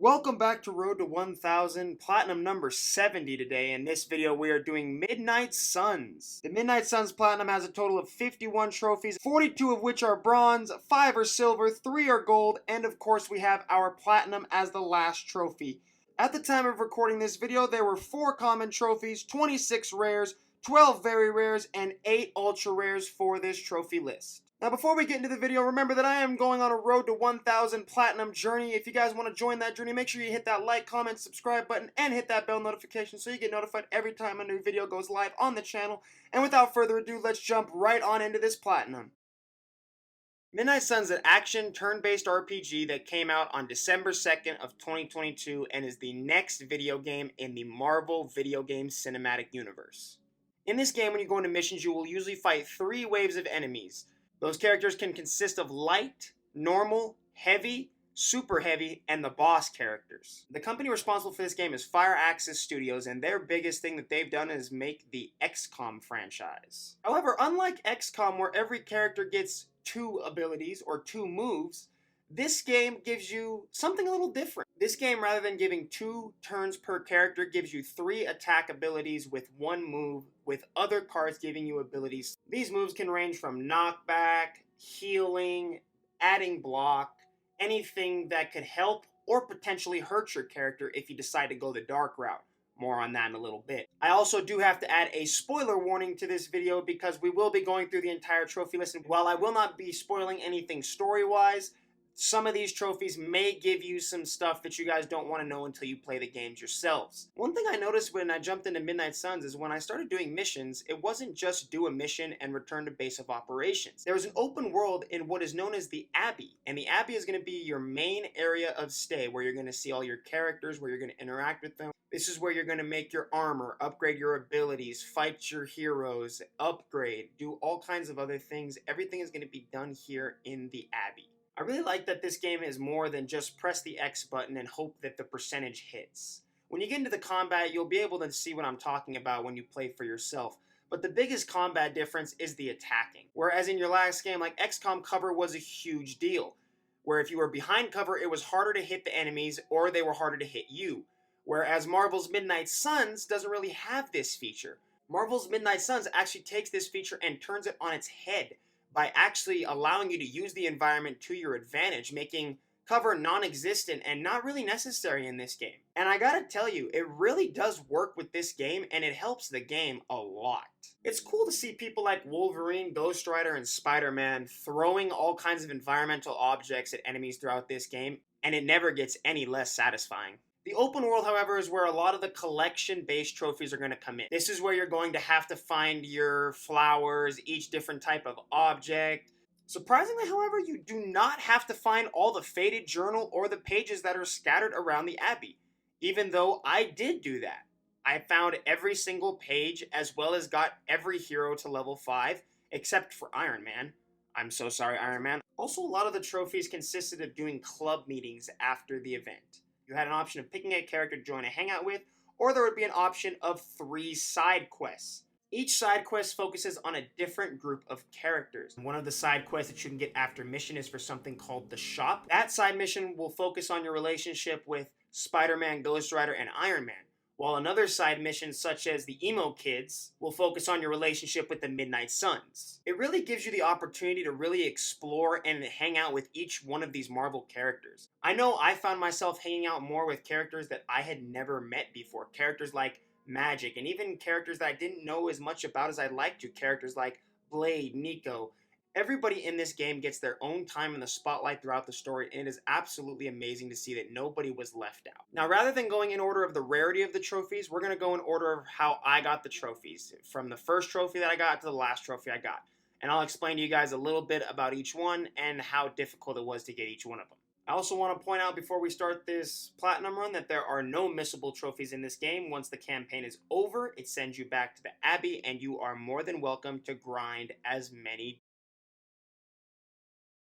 Welcome back to Road to 1000, Platinum number 70 today. In this video, we are doing Midnight Suns. The Midnight Suns Platinum has a total of 51 trophies, 42 of which are bronze, 5 are silver, 3 are gold, and of course we have our Platinum as the last trophy. At the time of recording this video, there were 4 common trophies, 26 rares, 12 very rares, and 8 ultra rares for this trophy list. Now, before we get into the video, remember that I am going on a Road to 1000 Platinum journey. If you guys want to join that journey, make sure you hit that like, comment, subscribe button, and hit that bell notification so you get notified every time a new video goes live on the channel. And without further ado, let's jump right on into this Platinum. Midnight Suns is an action turn-based RPG that came out on December 2nd of 2022 and is the next video game in the Marvel video game cinematic universe. In this game, when you go into missions, you will usually fight 3 waves of enemies. Those characters can consist of light, normal, heavy, super heavy, and the boss characters. The company responsible for this game is Firaxis Studios, and their biggest thing that they've done is make the XCOM franchise. However, unlike XCOM, where every character gets 2 abilities or 2 moves, this game gives you something a little different. This game, rather than giving 2 turns per character, gives you 3 attack abilities with 1 move, with other cards giving you abilities. These moves can range from knockback, healing, adding block, anything that could help or potentially hurt your character if you decide to go the dark route. More on that in a little bit. I also do have to add a spoiler warning to this video because we will be going through the entire trophy list, and while I will not be spoiling anything story-wise, some of these trophies may give you some stuff that you guys don't want to know until you play the games yourselves. One thing I noticed when I jumped into Midnight Suns is when I started doing missions, it wasn't just do a mission and return to base of operations. There was an open world in what is known as the Abbey, and the Abbey is going to be your main area of stay where you're going to see all your characters, where you're going to interact with them. This is where you're going to make your armor, upgrade your abilities, fight your heroes, upgrade, do all kinds of other things. Everything is going to be done here in the Abbey. I really like that this game is more than just press the X button and hope that the percentage hits. When you get into the combat, you'll be able to see what I'm talking about when you play for yourself. But the biggest combat difference is the attacking. Whereas in your last game, like XCOM, cover was a huge deal. Where if you were behind cover, it was harder to hit the enemies or they were harder to hit you. Whereas Marvel's Midnight Suns doesn't really have this feature. Marvel's Midnight Suns actually takes this feature and turns it on its head by actually allowing you to use the environment to your advantage, making cover non-existent and not really necessary in this game. And I gotta tell you, it really does work with this game, and it helps the game a lot. It's cool to see people like Wolverine, Ghost Rider, and Spider-Man throwing all kinds of environmental objects at enemies throughout this game, and it never gets any less satisfying. The open world, however, is where a lot of the collection-based trophies are going to come in. This is where you're going to have to find your flowers, each different type of object. Surprisingly, however, you do not have to find all the faded journal or the pages that are scattered around the Abbey, even though I did do that. I found every single page as well as got every hero to level 5, except for Iron Man. I'm so sorry, Iron Man. Also, a lot of the trophies consisted of doing club meetings after the event. You had an option of picking a character to join a hangout with, or there would be an option of 3 side quests. Each side quest focuses on a different group of characters. One of the side quests that you can get after mission is for something called the Shop. That side mission will focus on your relationship with Spider-Man, Ghost Rider, and Iron Man, while another side mission, such as the Emo Kids, will focus on your relationship with the Midnight Suns. It really gives you the opportunity to really explore and hang out with each one of these Marvel characters. I know I found myself hanging out more with characters that I had never met before. Characters like Magic, and even characters that I didn't know as much about as I'd like to. Characters like Blade, Nico. Everybody in this game gets their own time in the spotlight throughout the story, and it is absolutely amazing to see that nobody was left out. Now, rather than going in order of the rarity of the trophies, we're going to go in order of how I got the trophies, from the first trophy that I got to the last trophy I got. And I'll explain to you guys a little bit about each one and how difficult it was to get each one of them. I also want to point out before we start this platinum run that there are no missable trophies in this game. Once the campaign is over, it sends you back to the Abbey, and you are more than welcome to grind as many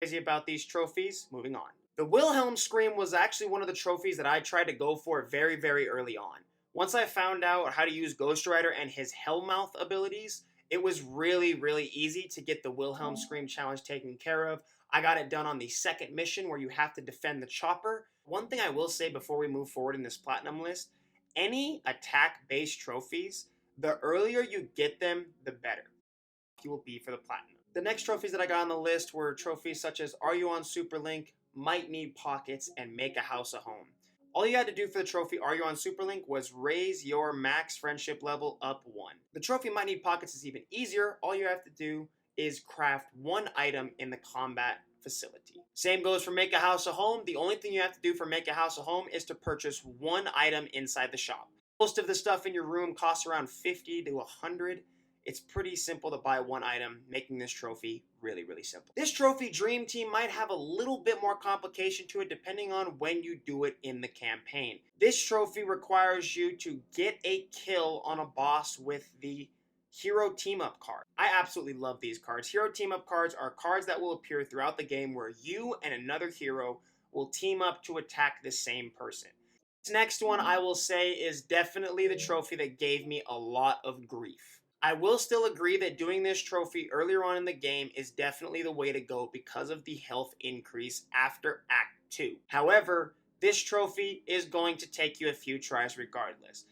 crazy about these trophies. Moving on. The Wilhelm Scream was actually one of the trophies that I tried to go for very, very early on. Once I found out how to use Ghost Rider and his Hellmouth abilities, it was really, really easy to get the Wilhelm Scream challenge taken care of. I got it done on the second mission where you have to defend the chopper. One thing I will say before we move forward in this platinum list, any attack-based trophies, the earlier you get them, the better you will be for the platinum. The next trophies that I got on the list were trophies such as Are You on Superlink, Might Need Pockets, and Make a House a Home. All you had to do for the trophy Are You on Superlink was raise your max friendship level up 1. The trophy Might Need Pockets is even easier. All you have to do is craft one item in the combat facility. Same goes for Make a House a Home. The only thing you have to do for Make a House a Home is to purchase one item inside the shop. Most of the stuff in your room costs around 50 to 100. It's pretty simple to buy one item, making this trophy really, really simple. This trophy Dream Team might have a little bit more complication to it depending on when you do it in the campaign. This trophy requires you to get a kill on a boss with the Hero Team Up card. I absolutely love these cards. Hero Team Up cards are cards that will appear throughout the game where you and another hero will team up to attack the same person. This next one I will say is definitely the trophy that gave me a lot of grief. I will still agree that doing this trophy earlier on in the game is definitely the way to go because of the health increase after Act 2. However, this trophy is going to take you a few tries regardless.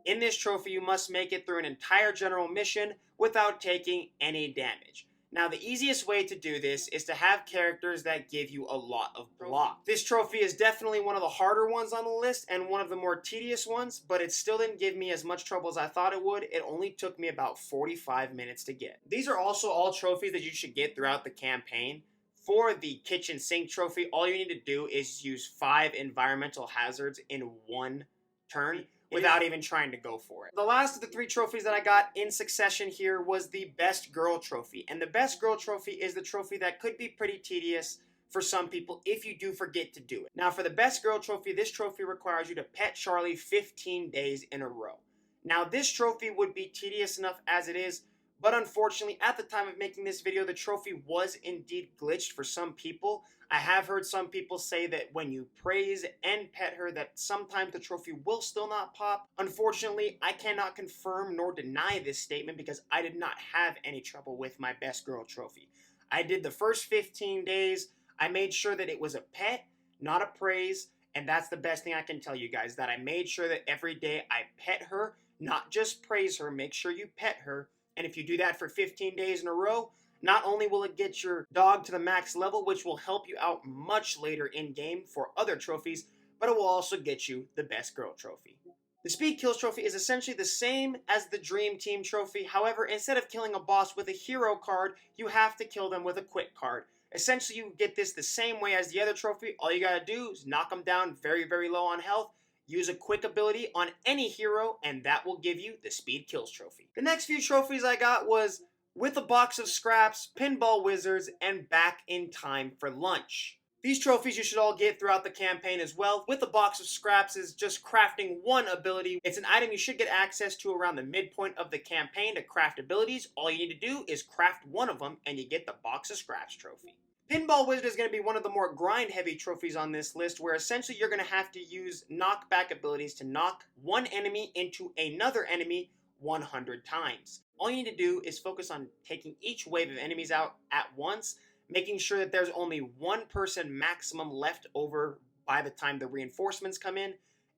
In this trophy, you must make it through an entire general mission without taking any damage. Now, the easiest way to do this is to have characters that give you a lot of block. This trophy is definitely one of the harder ones on the list and one of the more tedious ones, but it still didn't give me as much trouble as I thought it would. It only took me about 45 minutes to get. These are also all trophies that you should get throughout the campaign. For the kitchen sink trophy, all you need to do is use 5 environmental hazards in one turn without even trying to go for it. The last of the 3 trophies that I got in succession here was the Best Girl trophy. And the Best Girl trophy is the trophy that could be pretty tedious for some people if you do forget to do it. Now for the Best Girl trophy, this trophy requires you to pet Charlie 15 days in a row. Now this trophy would be tedious enough as it is, but unfortunately at the time of making this video, the trophy was indeed glitched for some people. I have heard some people say that when you praise and pet her that sometimes the trophy will still not pop. Unfortunately, I cannot confirm nor deny this statement because I did not have any trouble with my Best Girl trophy. I did the first 15 days. I made sure that it was a pet, not a praise, and that's the best thing I can tell you guys, that I made sure that every day I pet her, not just praise her, make sure you pet her. And if you do that for 15 days in a row, not only will it get your dog to the max level, which will help you out much later in game for other trophies, but it will also get you the Best Girl trophy. The Speed Kills trophy is essentially the same as the Dream Team trophy. However, instead of killing a boss with a hero card, you have to kill them with a quick card. Essentially, you get this the same way as the other trophy. All you gotta do is knock them down very, very low on health, use a quick ability on any hero, and that will give you the Speed Kills trophy. The next few trophies I got was With a Box of Scraps, Pinball Wizards, and Back in Time for Lunch. These trophies you should all get throughout the campaign as well. With a Box of Scraps is just crafting one ability. It's an item you should get access to around the midpoint of the campaign to craft abilities. All you need to do is craft one of them and you get the Box of Scraps trophy. Pinball Wizard is going to be one of the more grind-heavy trophies on this list, where essentially you're going to have to use knockback abilities to knock one enemy into another enemy 100 times. All you need to do is focus on taking each wave of enemies out at once, making sure that there's only one person maximum left over by the time the reinforcements come in,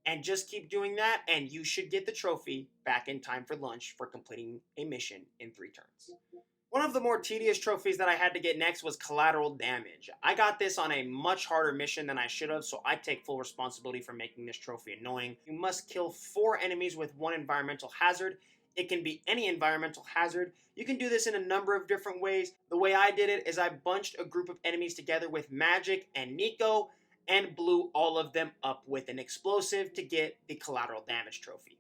and just keep doing that, and you should get the trophy Back in Time for Lunch for completing a mission in 3 turns. One of the more tedious trophies that I had to get next was Collateral Damage. I got this on a much harder mission than I should have, so I take full responsibility for making this trophy annoying. You must kill 4 enemies with 1 environmental hazard. It can be any environmental hazard. You can do this in a number of different ways. The way I did it is I bunched a group of enemies together with Magic and Nico and blew all of them up with an explosive to get the Collateral Damage trophy.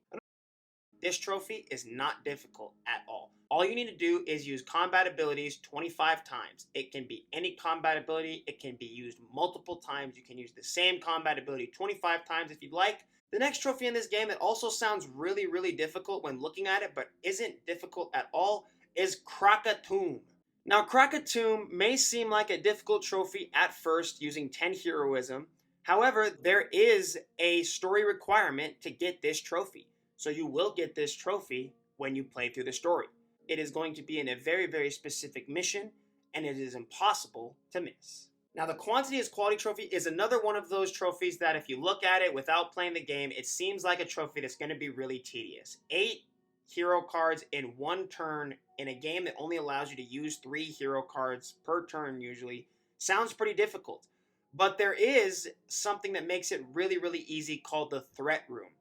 This trophy is not difficult at all. All you need to do is use combat abilities 25 times. It can be any combat ability. It can be used multiple times. You can use the same combat ability 25 times if you'd like. The next trophy in this game that also sounds really, really difficult when looking at it, but isn't difficult at all, is Crack a Tomb. Now, Crack a Tomb may seem like a difficult trophy at first using 10 heroism. However, there is a story requirement to get this trophy. So you will get this trophy when you play through the story. It is going to be in a very, very specific mission, and it is impossible to miss. Now, the Quantity is Quality trophy is another one of those trophies that if you look at it without playing the game, it seems like a trophy that's going to be really tedious. 8 hero cards in one turn in a game that only allows you to use 3 hero cards per turn usually sounds pretty difficult. But there is something that makes it really, really easy called the Threat Room.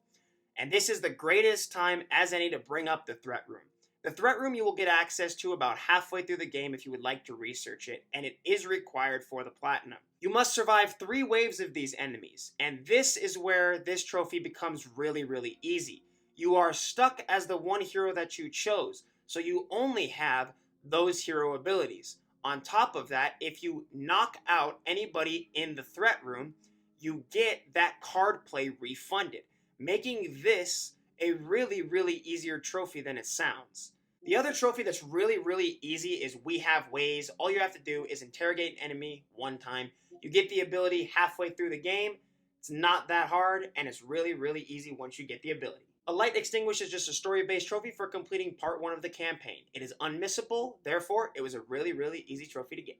And this is the greatest time as any to bring up the Threat Room. The Threat Room you will get access to about halfway through the game if you would like to research it, and it is required for the Platinum. You must survive 3 waves of these enemies, and this is where this trophy becomes really, really easy. You are stuck as the one hero that you chose, so you only have those hero abilities. On top of that, if you knock out anybody in the Threat Room, you get that card play refunded, making this a really, really easier trophy than it sounds. The other trophy that's really, really easy is We Have Ways. All you have to do is interrogate an enemy one time. You get the ability halfway through the game. It's not that hard, and it's really, really easy once you get the ability. A Light Extinguish is just a story-based trophy for completing part 1 of the campaign. It is unmissable, therefore it was a really, really easy trophy to get.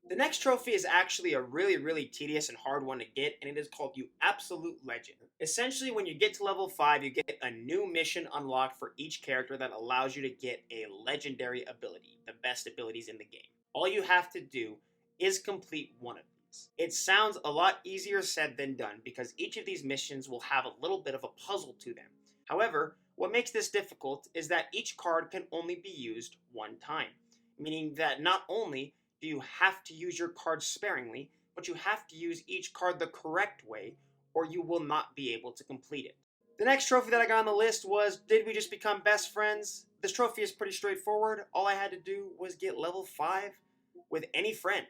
The next trophy is actually a really, really tedious and hard one to get, and it is called You Absolute Legend. Essentially, when you get to level 5, you get a new mission unlocked for each character that allows you to get a legendary ability, the best abilities in the game. All you have to do is complete one of these. It sounds a lot easier said than done because each of these missions will have a little bit of a puzzle to them. However, what makes this difficult is that each card can only be used one time, meaning that not only do you have to use your cards sparingly, but you have to use each card the correct way, or you will not be able to complete it. The next trophy that I got on the list was Did We Just Become Best Friends? This trophy is pretty straightforward. All I had to do was get level 5 with any friend.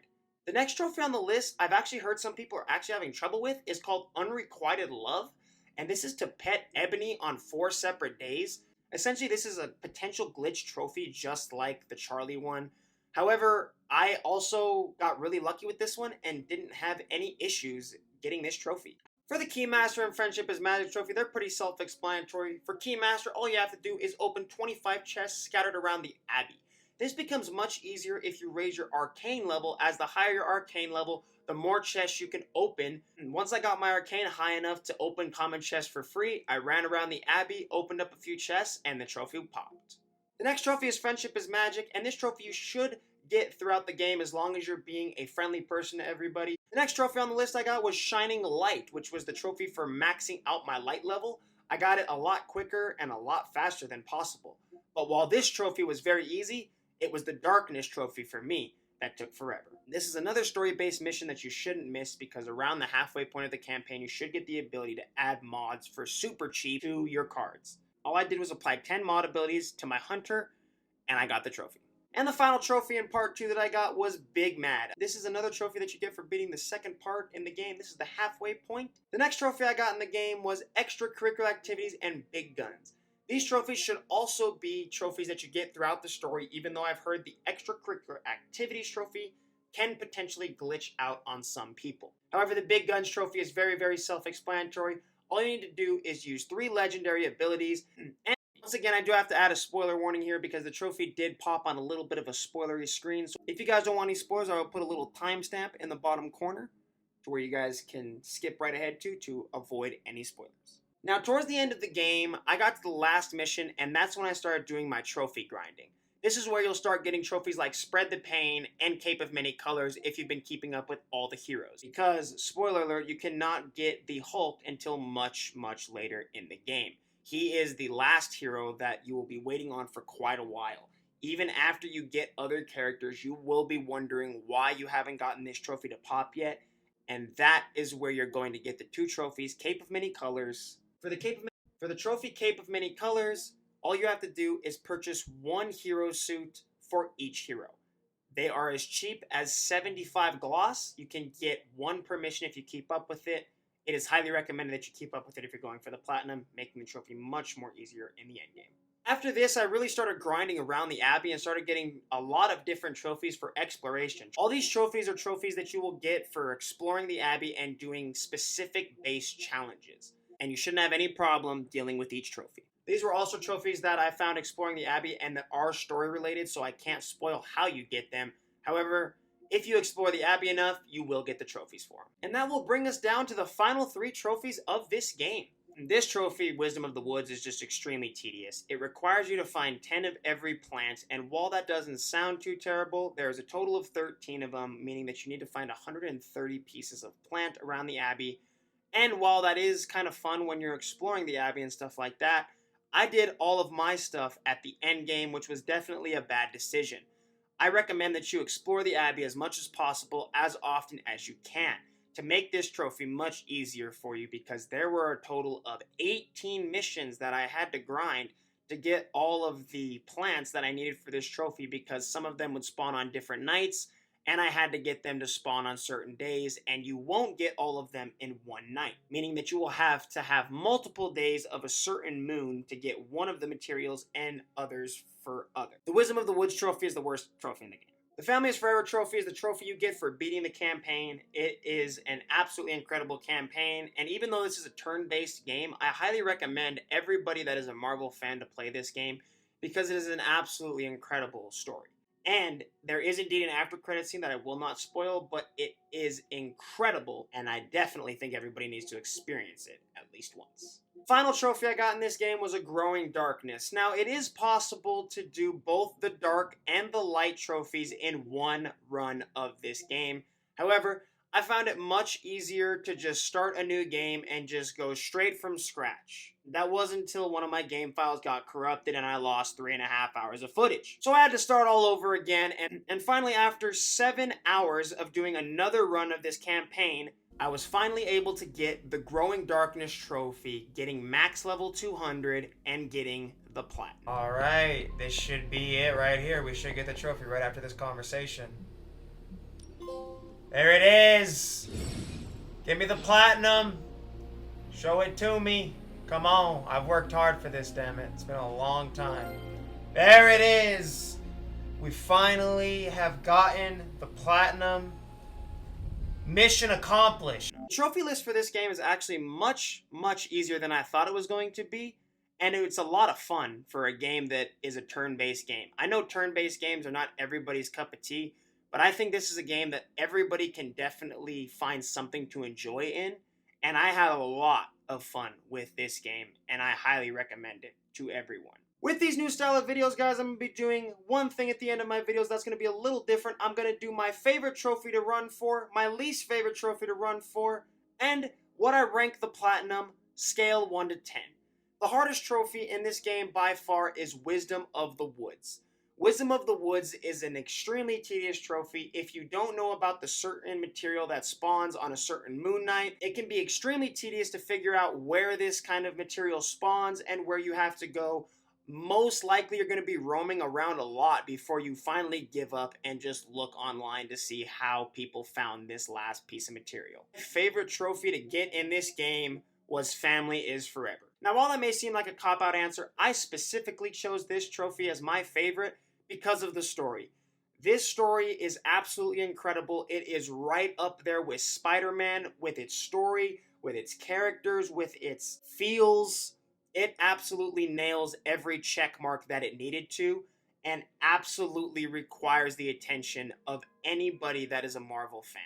The next trophy on the list I've actually heard some people are actually having trouble with is called Unrequited Love, and this is to pet Ebony on 4 separate days. Essentially, this is a potential glitch trophy just like the Charlie one. However, I also got really lucky with this one and didn't have any issues getting this trophy. For the Keymaster and Friendship is Magic trophy, they're pretty self-explanatory. For Keymaster, all you have to do is open 25 chests scattered around the Abbey. This becomes much easier if you raise your Arcane level, as the higher your Arcane level, the more chests you can open. And once I got my Arcane high enough to open common chests for free, I ran around the Abbey, opened up a few chests, and the trophy popped. The next trophy is Friendship is Magic, and this trophy you should get throughout the game as long as you're being a friendly person to everybody. The next trophy on the list I got was Shining Light, which was the trophy for maxing out my light level. I got it a lot quicker and a lot faster than possible. But while this trophy was very easy, it was the Darkness trophy for me that took forever. This is another story-based mission that you shouldn't miss because around the halfway point of the campaign, you should get the ability to add mods for super cheap to your cards. All I did was apply 10 mod abilities to my Hunter, and I got the trophy. And the final trophy in part 2 that I got was Big Mad. This is another trophy that you get for beating the second part in the game. This is the halfway point. The next trophy I got in the game was Extracurricular Activities and Big Guns. These trophies should also be trophies that you get throughout the story, even though I've heard the Extracurricular Activities trophy can potentially glitch out on some people. However, the Big Guns trophy is very, very self-explanatory. All you need to do is use 3 legendary abilities. And once again, I do have to add a spoiler warning here because the trophy did pop on a little bit of a spoilery screen. So if you guys don't want any spoilers, I will put a little timestamp in the bottom corner to where you guys can skip right ahead to avoid any spoilers. Now, towards the end of the game, I got to the last mission, and that's when I started doing my trophy grinding. This is where you'll start getting trophies like Spread the Pain and Cape of Many Colors if you've been keeping up with all the heroes. Because, spoiler alert, you cannot get the Hulk until much, much later in the game. He is the last hero that you will be waiting on for quite a while. Even after you get other characters, you will be wondering why you haven't gotten this trophy to pop yet. And that is where you're going to get the 2 trophies, Cape of Many Colors. For the trophy Cape of Many Colors, all you have to do is purchase 1 hero suit for each hero. They are as cheap as 75 gloss. You can get 1 per mission if you keep up with it. It is highly recommended that you keep up with it if you're going for the Platinum, making the trophy much more easier in the endgame. After this, I really started grinding around the Abbey and started getting a lot of different trophies for exploration. All these trophies are trophies that you will get for exploring the Abbey and doing specific base challenges. And you shouldn't have any problem dealing with each trophy. These were also trophies that I found exploring the Abbey and that are story related, so I can't spoil how you get them. However, If you explore the Abbey enough, you will get the trophies for them. And that will bring us down to the final 3 trophies of this game. This trophy, Wisdom of the Woods, is just extremely tedious. It requires you to find 10 of every plant, and while that doesn't sound too terrible, there's a total of 13 of them, meaning that you need to find 130 pieces of plant around the Abbey. And while that is kind of fun when you're exploring the Abbey and stuff like that, I did all of my stuff at the end game, which was definitely a bad decision. I recommend that you explore the Abbey as much as possible, as often as you can, to make this trophy much easier for you, because there were a total of 18 missions that I had to grind to get all of the plants that I needed for this trophy, because some of them would spawn on different nights, and I had to get them to spawn on certain days, and you won't get all of them in one night, meaning that you will have to have multiple days of a certain moon to get one of the materials and others for other. The Wisdom of the Woods trophy is the worst trophy in the game. The Family is Forever trophy is the trophy you get for beating the campaign. It is an absolutely incredible campaign, and even though this is a turn-based game, I highly recommend everybody that is a Marvel fan to play this game, because it is an absolutely incredible story. And there is indeed an after credit scene that I will not spoil, but it is incredible, and I definitely think everybody needs to experience it at least once. Final trophy I got in this game was a Growing Darkness. Now, it is possible to do both the dark and the light trophies in one run of this game. However, I found it much easier to just start a new game and just go straight from scratch. That wasn't until one of my game files got corrupted and I lost 3.5 hours of footage. So I had to start all over again, and finally, after 7 hours of doing another run of this campaign, I was finally able to get the Growing Darkness trophy, getting max level 200 and getting the platinum. Alright, this should be it right here. We should get the trophy right after this conversation. There it is! Give me the platinum! Show it to me! Come on, I've worked hard for this, damn it. It's been a long time. There it is! We finally have gotten the platinum. Mission accomplished. The trophy list for this game is actually much easier than I thought it was going to be, and it's a lot of fun for a game that is a turn-based game. I know turn-based games are not everybody's cup of tea, but I think this is a game that everybody can definitely find something to enjoy in, and I had a lot of fun with this game, and I highly recommend it to everyone. With these new style of videos, guys, I'm going to be doing one thing at the end of my videos that's going to be a little different. I'm going to do my favorite trophy to run for, my least favorite trophy to run for, and what I rank the platinum, scale 1 to 10. The hardest trophy in this game by far is Wisdom of the Woods. Wisdom of the Woods is an extremely tedious trophy. If you don't know about the certain material that spawns on a certain moon night, it can be extremely tedious to figure out where this kind of material spawns and where you have to go. Most likely you're going to be roaming around a lot before you finally give up and just look online to see how people found this last piece of material. My favorite trophy to get in this game was Family is Forever. Now, while that may seem like a cop-out answer, I specifically chose this trophy as my favorite because of the story. This story is absolutely incredible. It is right up there with Spider-Man, with its story, with its characters, with its feels. It absolutely nails every check mark that it needed to, and absolutely requires the attention of anybody that is a Marvel fan.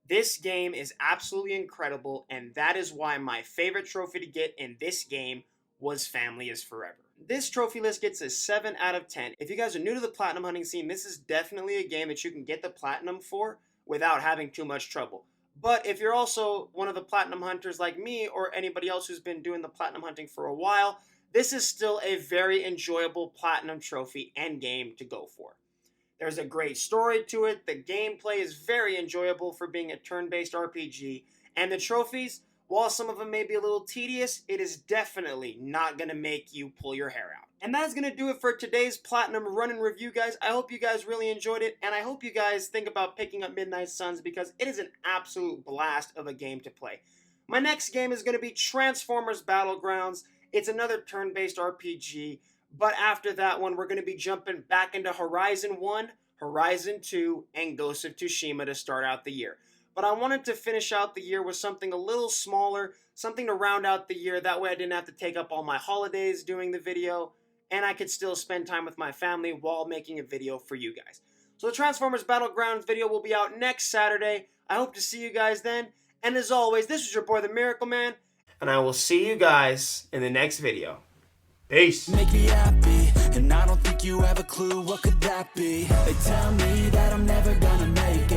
This game is absolutely incredible, and that is why my favorite trophy to get in this game was Family is Forever. This trophy list gets a 7 out of 10. If you guys are new to the platinum hunting scene, this is definitely a game that you can get the platinum for without having too much trouble. But if you're also one of the platinum hunters like me, or anybody else who's been doing the platinum hunting for a while, this is still a very enjoyable platinum trophy end game to go for. There's a great story to it, the gameplay is very enjoyable for being a turn-based RPG, and the trophies, while some of them may be a little tedious, it is definitely not going to make you pull your hair out. And that is going to do it for today's Platinum Run and Review, guys. I hope you guys really enjoyed it, and I hope you guys think about picking up Midnight Suns, because it is an absolute blast of a game to play. My next game is going to be Transformers Battlegrounds. It's another turn-based RPG, but after that one, we're going to be jumping back into Horizon 1, Horizon 2, and Ghost of Tsushima to start out the year. But I wanted to finish out the year with something a little smaller, something to round out the year. That way I didn't have to take up all my holidays doing the video, and I could still spend time with my family while making a video for you guys. So the Transformers Battlegrounds video will be out next Saturday. I hope to see you guys then. And as always, this is your boy, the Miracle Man. And I will see you guys in the next video. Peace. Make me happy, and I don't think you have a clue what could that be. They tell me that I'm never gonna make